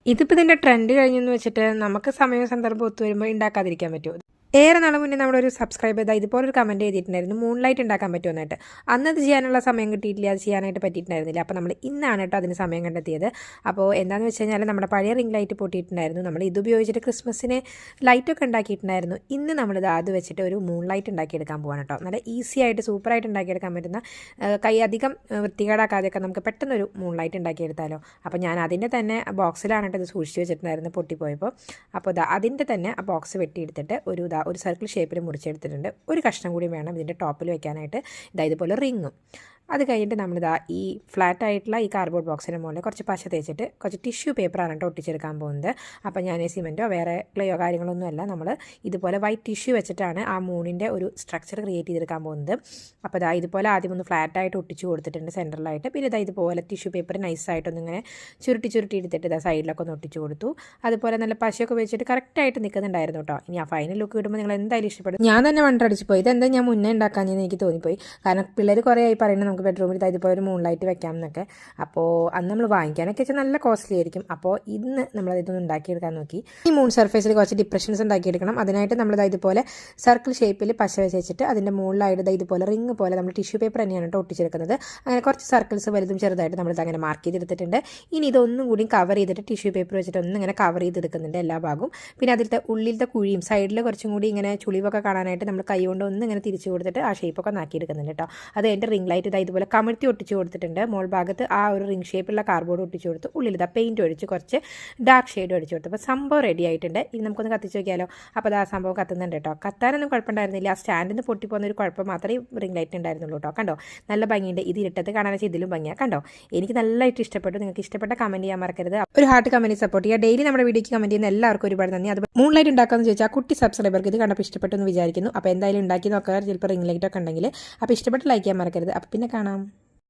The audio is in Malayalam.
ഇതിപ്പോൾ ഇതിൻ്റെ ട്രെൻഡ് കഴിഞ്ഞെന്ന് വെച്ചിട്ട് നമുക്ക് സമയവും സന്ദർഭം ഒത്തു വരുമ്പോൾ ഉണ്ടാക്കാതിരിക്കാൻ പറ്റുമോ? ഏറെ നാൾ മുന്നേ നമ്മളൊരു സബ്സ്ക്രൈബ് ചെയ്താൽ ഇതുപോലൊരു കമൻറ്റ് ചെയ്തിട്ടുണ്ടായിരുന്നു, മൂൺലൈറ്റ് ഉണ്ടാക്കാൻ പറ്റുമെന്നായിട്ട്. അന്നത് ചെയ്യാനുള്ള സമയം കിട്ടിയിട്ടില്ല, അത് ചെയ്യാനായിട്ട് പറ്റിയിട്ടുണ്ടായിരുന്നില്ല. അപ്പോൾ നമ്മൾ ഇന്നാണ് കേട്ടോ അതിന് സമയം കണ്ടെത്തിയത്. അപ്പോൾ എന്താണെന്ന് വെച്ച് കഴിഞ്ഞാൽ നമ്മുടെ പഴയ റിംഗ് ലൈറ്റ് പൊട്ടിയിട്ടുണ്ടായിരുന്നു. നമ്മൾ ഇത് ഉപയോഗിച്ചിട്ട് ക്രിസ്മസിന് ലൈറ്റൊക്കെ ഉണ്ടാക്കിയിട്ടുണ്ടായിരുന്നു. ഇന്ന് നമ്മളിത് അത് വെച്ചിട്ട് ഒരു മൂൺലൈറ്റ് ഉണ്ടാക്കിയെടുക്കാൻ പോകാൻ കേട്ടോ. നല്ല ഈസി ആയിട്ട് സൂപ്പറായിട്ട് ഉണ്ടാക്കിയെടുക്കാൻ പറ്റുന്ന, കൈ അധികം വൃത്തികേടാക്കാതെയൊക്കെ നമുക്ക് പെട്ടെന്നൊരു മൂൺലൈറ്റ് ഉണ്ടാക്കിയെടുത്താലോ. അപ്പോൾ ഞാൻ അതിൻ്റെ തന്നെ ബോക്സിലാണ് കേട്ടോ ഇത് സൂക്ഷിച്ച് വെച്ചിട്ടുണ്ടായിരുന്നു പൊട്ടിപ്പോയപ്പോൾ. അപ്പോൾ അതിൻ്റെ തന്നെ ആ ബോക്സ് വെട്ടിയെടുത്തിട്ട് ഒരു സർക്കിൾ ഷേപ്പിൽ മുറിച്ചെടുത്തിട്ടുണ്ട്. ഒരു കഷ്ണം കൂടി വേണം ഇതിൻ്റെ ടോപ്പിൽ വെക്കാനായിട്ട്. ഇതുപോലെ റിങ്ങും. അത് കഴിഞ്ഞിട്ട് നമ്മളിതാ ഈ ഫ്ലാറ്റ് ആയിട്ടുള്ള ഈ കാർഡ്ബോർഡ് ബോക്സിന് മുകളിൽ കുറച്ച് പശ തേച്ചിട്ട് കുറച്ച് ടിഷ്യൂ പേപ്പറാണ് കേട്ടോ ഒട്ടിച്ചെടുക്കാൻ പോകുന്നത്. അപ്പോൾ ഞാൻ സിമെൻറ്റോ വേറെ ക്ലേയോ കാര്യങ്ങളൊന്നുമല്ല, നമ്മൾ ഇതുപോലെ വൈറ്റ് ടിഷ്യൂ വെച്ചിട്ടാണ് ആ മൂണിൻ്റെ ഒരു സ്ട്രക്ചർ ക്രിയേറ്റ് ചെയ്തെടുക്കാൻ പോകുന്നത്. അപ്പോൾ ഇതാ ഇതുപോലെ ആദ്യം ഒന്ന് ഫ്ലാറ്റായിട്ട് ഒട്ടിച്ച് കൊടുത്തിട്ടുണ്ട് സെൻറ്ററിലായിട്ട്. പിന്നെ ഇതാ ഇതുപോലെ ടിഷ്യൂ പേപ്പർ നൈസായിട്ടൊന്നിങ്ങനെ ചുരുട്ടി എടുത്തിട്ട് ഇതാ സൈഡിലൊക്കെ ഒന്ന് ഒട്ടിച്ച് കൊടുത്തു. അതുപോലെ നല്ല പശയൊക്കെ വെച്ചിട്ട് കറക്റ്റായിട്ട് നിൽക്കുന്നുണ്ടായിരുന്നു കേട്ടോ. ഇനി ആ ഫൈനൽ ലുക്ക് കിട്ടുമ്പോൾ നിങ്ങൾ എന്തായാലും ഇഷ്ടപ്പെടും. ഞാൻ തന്നെ വണ്ടടിച്ച് പോയി, ഇതെന്താ ഞാൻ മുന്നേ ഉണ്ടാക്കാമെന്ന് എനിക്ക് തോന്നിപ്പോയി. കാരണം പിള്ളേർ കുറേ ആയി പറയുന്നത് ബെഡ്റൂമിൽ ഇതുപോലെ ഒരു മൂൺലൈറ്റ് വെക്കാം എന്നൊക്കെ. അപ്പോൾ അന്ന് നമ്മൾ വാങ്ങിക്കാനൊക്കെ വെച്ചാൽ നല്ല കോസ്റ്റ്ലി ആയിരിക്കും. അപ്പോൾ ഇന്ന് നമ്മളതിതൊന്ന് ഉണ്ടാക്കിയെടുക്കാൻ നോക്കി. ഈ മൂൺ സർഫേസിൽ കുറച്ച് ഡിപ്രഷൻസ് ഉണ്ടാക്കിയെടുക്കണം. അതിനായിട്ട് നമ്മൾ ഇതുപോലെ സർക്കിൾ ഷേപ്പിൽ പശ വെച്ചിട്ട് അതിൻ്റെ മുകളിലായിട്ട് ഇതുപോലെ റിങ് പോലെ നമ്മൾ ടിഷ്യൂ പേപ്പർ തന്നെയാണ് കേട്ടോ ഒട്ടിച്ചെടുക്കുന്നത്. അങ്ങനെ കുറച്ച് സർക്കിൾസ് വലുതും ചെറുതായിട്ട് നമ്മളിത് അങ്ങനെ മാർക്ക് ചെയ്തെടുത്തിട്ടുണ്ട്. ഇനി ഇതൊന്നും കൂടി കവർ ചെയ്തിട്ട് ടിഷ്യൂ പേപ്പർ വെച്ചിട്ട് ഒന്നിങ്ങനെ കവർ ചെയ്തെടുക്കുന്നുണ്ട് എല്ലാ ഭാഗവും. പിന്നെ അതിലത്തെ ഉള്ളിലത്തെ കുഴിയും സൈഡിൽ കുറച്ചും കൂടി ഇങ്ങനെ ചുളിവൊക്കെ കാണാനായിട്ട് നമ്മൾ കൈ കൊണ്ട് ഒന്നിങ്ങനെ തിരിച്ചു കൊടുത്തിട്ട് ആ ഷേപ്പൊക്കെ നാക്കിയെടുക്കുന്നുണ്ട് കേട്ടോ. അത് എൻ്റെ റിംഗ് ലൈറ്റ് ഇതുപോലെ കമിഴ്ത്തി ഒട്ടിച്ച് കൊടുത്തിട്ടുണ്ട്. മോൾ ഭാഗത്ത് ആ ഒരു റിംഗ് ഷേപ്പുള്ള കാർഡ്ബോർഡ് ഒട്ടിച്ച് കൊടുത്ത് ഉള്ളിൽ പെയിൻറ്റ് ഒഴിച്ച് കുറച്ച് ഡാർക്ക് ഷെയ്ഡ് ഒഴിച്ച് കൊടുത്തു. അപ്പോൾ സംഭവം റെഡി ആയിട്ടുണ്ട്. ഇനി നമുക്കൊന്ന് കത്തിച്ച് നോക്കിയാലോ. അപ്പോൾ ആ സംഭവം കത്തുന്നുണ്ട് കേട്ടോ. കത്താനൊന്നും കുഴപ്പമുണ്ടായിരുന്നില്ല, ആ സ്റ്റാൻഡിൽ നിന്ന് പൊട്ടിപ്പോകുന്ന ഒരു കുഴപ്പം മാത്രമേ റിംഗ് ലൈറ്റ് ഉണ്ടായിരുന്നുള്ളൂ കേട്ടോ. കണ്ടോ, നല്ല ഭംഗിയുണ്ട്. ഇത് ഇരുട്ടത്ത് കാണാൻ വെച്ചാൽ ഇതിലും ഭംഗിയാണ്. കണ്ടോ, എനിക്ക് നല്ലതായിട്ട് ഇഷ്ടപ്പെട്ടു. നിങ്ങൾക്ക് ഇഷ്ടപ്പെട്ട കമൻറ്റ് ചെയ്യാൻ മറക്കരുത്. ഒരു ഹാർട്ട് കമൻറ്റ് സപ്പോർട്ട് ചെയ്യുക. ഡെയിലി നമ്മുടെ വീഡിയോക്ക് കമൻറ്റ് ചെയ്യുന്ന എല്ലാവർക്കും ഒരുപാട് നന്ദി. അത് മൂൺലൈറ്റ് ഉണ്ടാക്കാമെന്ന് ചോദിച്ചാൽ ആ കുട്ടി സബ്സ്ക്രൈബർക്ക് ഇത് കണ്ടപ്പോൾ ഇഷ്ടപ്പെട്ടു എന്ന് വിചാരിക്കുന്നു. അപ്പോൾ എന്തായാലും ഉണ്ടാക്കി നോക്കുക. ചിലപ്പോൾ റിംഗ് ലൈറ്റ് ഒക്കെ ഉണ്ടെങ്കിൽ. അപ്പോൾ ഇഷ്ടപ്പെട്ട് ലൈക്ക് ചെയ്യാൻ മറക്കരുത്. അപ്പോൾ പിന്നെ കാണാം.